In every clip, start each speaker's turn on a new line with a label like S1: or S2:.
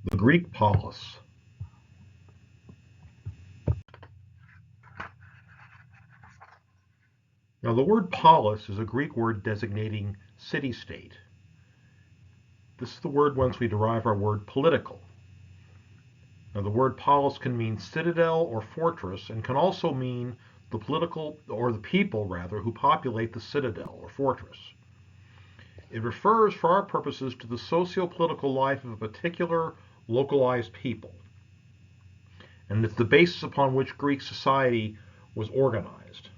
S1: The Greek Polis. Now, the word polis is a Greek word designating city-state. This is the word whence we derive our word political. Now, the word polis can mean citadel or fortress and can also mean the political, or the people rather, who populate the citadel or fortress. It refers, for our purposes, to the socio-political life of a particular localized people. And it's the basis upon which Greek society was organized.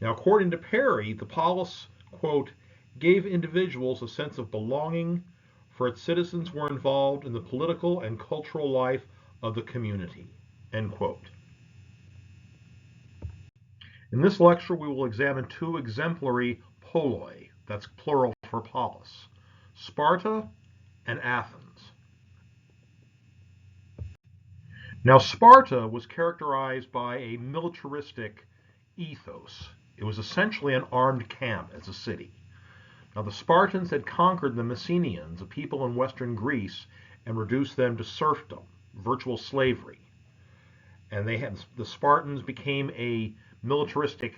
S1: Now, according to Perry, the polis, quote, gave individuals a sense of belonging, for its citizens were involved in the political and cultural life of the community, end quote. In this lecture, we will examine two exemplary poloi, that's plural for polis, Sparta and Athens. Now, Sparta was characterized by a militaristic ethos. It was essentially an armed camp as a city. Now, the Spartans had conquered the Messenians, a people in western Greece, and reduced them to serfdom, virtual slavery. And the Spartans became a militaristic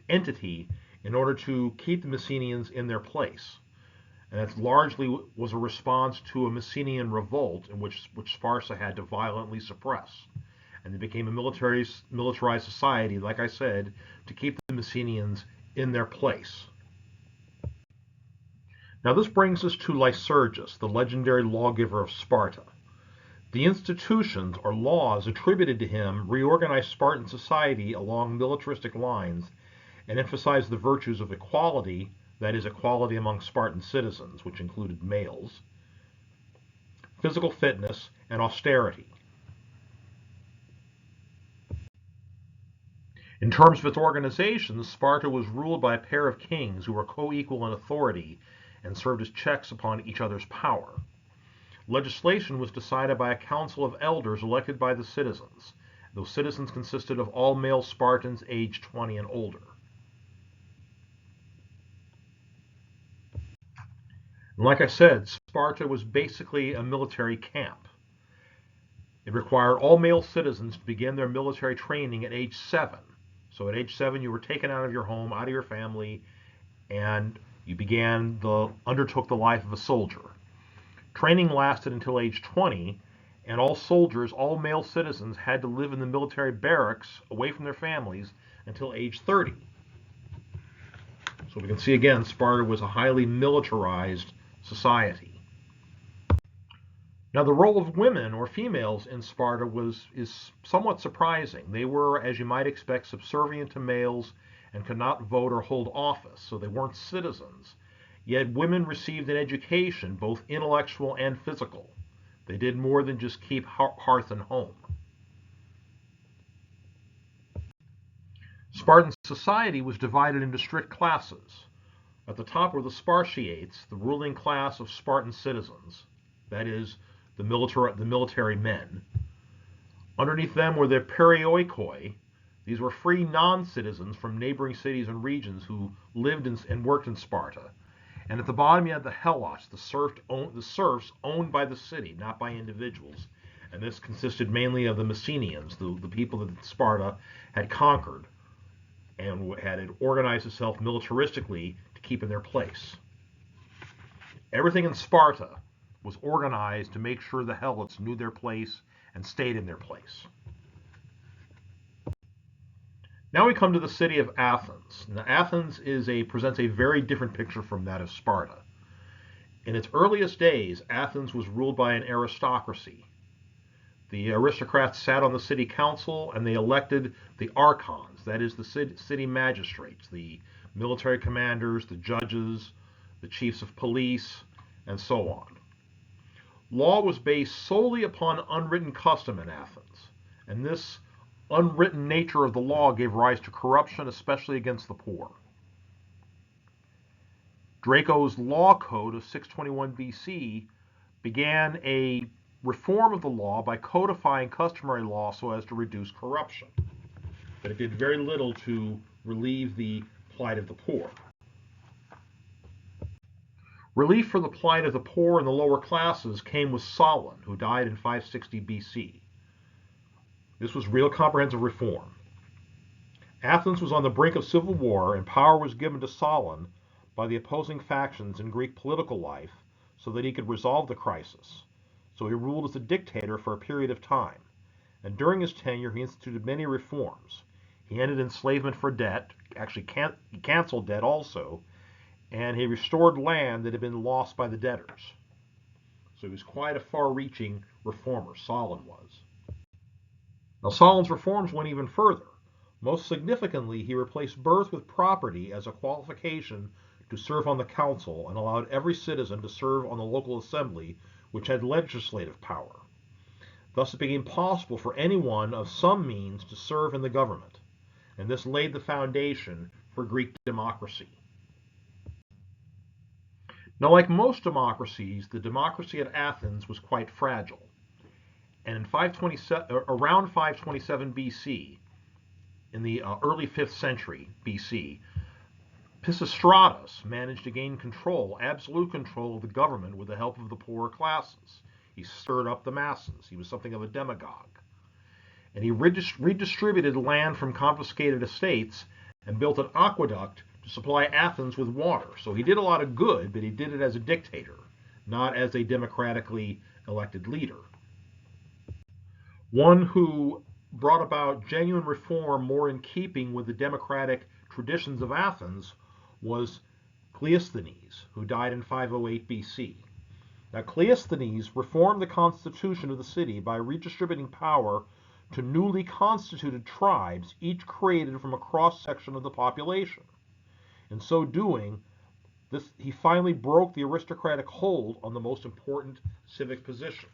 S1: entity in order to keep the Messenians in their place. And that largely was a response to a Messenian revolt in which Sparta had to violently suppress. And they became a militarized society, like I said, to keep the Messenians in their place. Now this brings us to Lycurgus, the legendary lawgiver of Sparta. The institutions or laws attributed to him reorganized Spartan society along militaristic lines and emphasized the virtues of equality, that is, equality among Spartan citizens, which included males, physical fitness, and austerity. In terms of its organization, Sparta was ruled by a pair of kings who were co-equal in authority and served as checks upon each other's power. Legislation was decided by a council of elders elected by the citizens. Those citizens consisted of all male Spartans aged 20 and older. And like I said, Sparta was basically a military camp. It required all male citizens to begin their military training at age 7. So at age 7, you were taken out of your home, out of your family, and you undertook the life of a soldier. Training lasted until age 20, and all soldiers, all male citizens, had to live in the military barracks away from their families until age 30. So we can see again, Sparta was a highly militarized society. Now the role of women or females in Sparta is somewhat surprising. They were, as you might expect, subservient to males and could not vote or hold office, so they weren't citizens. Yet women received an education, both intellectual and physical. They did more than just keep hearth and home. Spartan society was divided into strict classes. At the top were the Spartiates, the ruling class of Spartan citizens, that is, the military men. Underneath them were the Perioikoi. These were free non-citizens from neighboring cities and regions who lived and worked in Sparta. And at the bottom you had the Helots, the serfs owned by the city, not by individuals. And this consisted mainly of the Messenians, the people that Sparta had conquered and had organized itself militaristically to keep in their place. Everything in Sparta was organized to make sure the Helots knew their place and stayed in their place. Now we come to the city of Athens. Now, Athens presents a very different picture from that of Sparta. In its earliest days, Athens was ruled by an aristocracy. The aristocrats sat on the city council and they elected the archons, that is, the city magistrates, the military commanders, the judges, the chiefs of police, and so on. Law was based solely upon unwritten custom in Athens, and this unwritten nature of the law gave rise to corruption, especially against the poor. Draco's law code of 621 BC began a reform of the law by codifying customary law so as to reduce corruption. But it did very little to relieve the plight of the poor. Relief for the plight of the poor and the lower classes came with Solon, who died in 560 BC. This was real comprehensive reform. Athens was on the brink of civil war, and power was given to Solon by the opposing factions in Greek political life so that he could resolve the crisis. So he ruled as a dictator for a period of time. And during his tenure, he instituted many reforms. He ended enslavement for debt, actually he canceled debt also, and he restored land that had been lost by the debtors. So he was quite a far-reaching reformer, Solon was. Now Solon's reforms went even further. Most significantly, he replaced birth with property as a qualification to serve on the council and allowed every citizen to serve on the local assembly, which had legislative power. Thus it became possible for anyone of some means to serve in the government, and this laid the foundation for Greek democracy. Now, like most democracies, the democracy at Athens was quite fragile. And in around 527 BC, in the early 5th century BC, Pisistratus managed to gain absolute control of the government with the help of the poorer classes. He stirred up the masses. He was something of a demagogue. And he redistributed land from confiscated estates and built an aqueduct to supply Athens with water. So he did a lot of good, but he did it as a dictator, not as a democratically elected leader. One who brought about genuine reform more in keeping with the democratic traditions of Athens was Cleisthenes, who died in 508 BC. Now, Cleisthenes reformed the constitution of the city by redistributing power to newly constituted tribes, each created from a cross-section of the population. In so doing, he finally broke the aristocratic hold on the most important civic positions.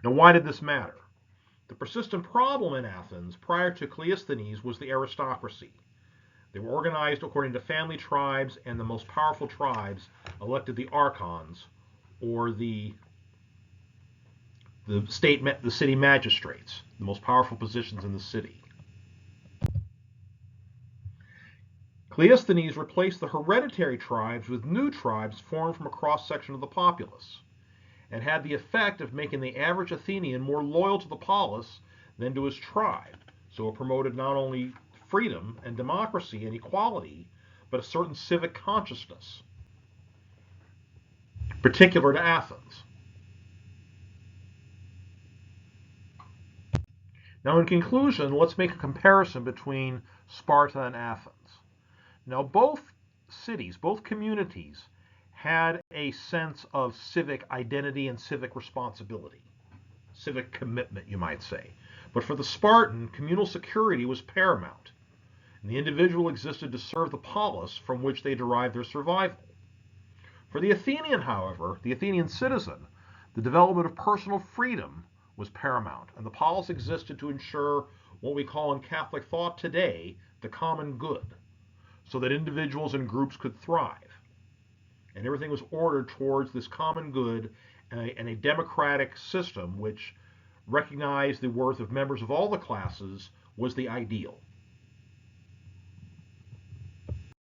S1: Now, why did this matter? The persistent problem in Athens prior to Cleisthenes was the aristocracy. They were organized according to family tribes, and the most powerful tribes elected the archons, or the city magistrates, the most powerful positions in the city. Cleisthenes replaced the hereditary tribes with new tribes formed from a cross-section of the populace, and had the effect of making the average Athenian more loyal to the polis than to his tribe. So it promoted not only freedom and democracy and equality, but a certain civic consciousness, particular to Athens. Now, in conclusion, let's make a comparison between Sparta and Athens. Now, both cities, both communities, had a sense of civic identity and civic responsibility, civic commitment, you might say. But for the Spartan, communal security was paramount, and the individual existed to serve the polis from which they derived their survival. For the Athenian, however, the Athenian citizen, the development of personal freedom was paramount, and the polis existed to ensure what we call in Catholic thought today the common good, so that individuals and groups could thrive. And everything was ordered towards this common good and a democratic system which recognized the worth of members of all the classes was the ideal.